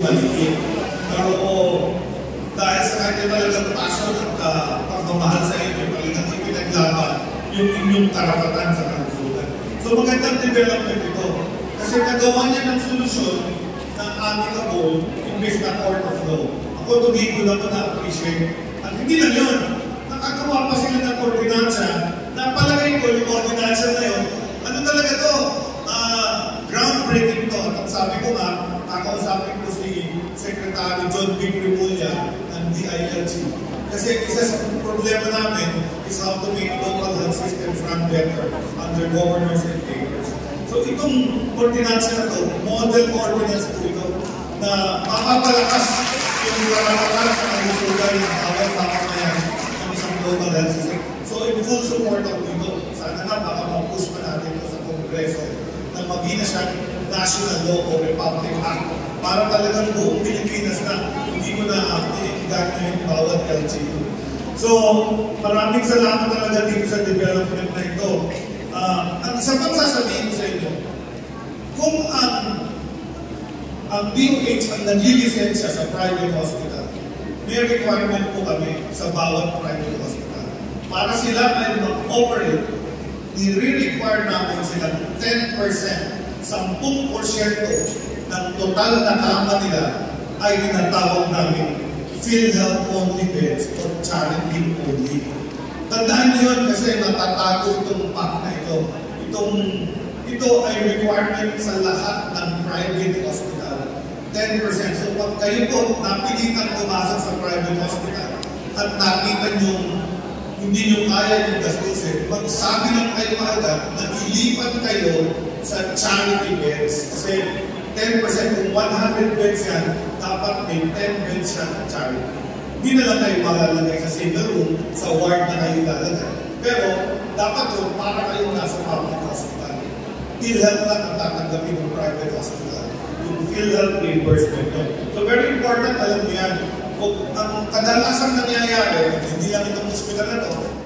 maliit. Pero dahil sa kanya talagang passion at pagmamahal sa inyo, talagang ipinaglaban yung inyong karapatan sa kalusugan. So magandang development ito. Kasi nagawa niya ng solusyon ng amicable imbes na court of law. Ako tumigil ako na-appreciate. At hindi lang yun, nakagawa pa sila ng ordinansya na palagay ko yung ordinansya na yun, ano talaga to? Groundbreaking to. At sabi ko nga, kakausapin ko si Secretary John B. Rimulya ng DILG. Kasi isa sa problema namin is how to make local health systems run better under governors and mayors. So itong ordinansya na to, model ordinance po ito, na mapapalakas yung karapatan sa kalusugan ng bawat mamamayan ng isang local health system. So in full support of ito, sana nga baka ma-push pa natin ito sa Kongreso na maging na siya National Law o Republic Act para talagang buong Pilipinas na hindi mo na iigat na yung bawat LGU. So maraming salamat talaga dito sa development na ito. Ang isa pang sasabihin ko sa inyo, kung ang DOH ang nag-lilisensya sa private hospital, may requirement po kami sa bawat private hospital. Para sila ay mag-operate, i-require namin sila 10%, 10% ng total na kama nila ay tinatawag namin PhilHealth only beds or charity only. Tandaan niyo yun kasi natatago itong pack na ito. Ito ay requirement sa lahat ng private hospital. 10%. So pag kayo po napilitan pumasok sa private hospital at nakita nyo hindi nyo kaya yung gastusin, magsabi lang kayo agad na ilipat kayo sa charity beds. Kasi 10% kung 100 beds yan, dapat may 10 beds yan sa charity. Hindi na lang kayo malalagay sa single room, sa ward na kayo lalagay. Pero dapat yun para kayo nasa public hospital. PhilHealth lang ang tatanggapin ng private hospital. Yung PhilHealth reimbursement yun. So very important, alam mo yan. Ang kadalasang nangyayari, hindi lang itong hospital na to,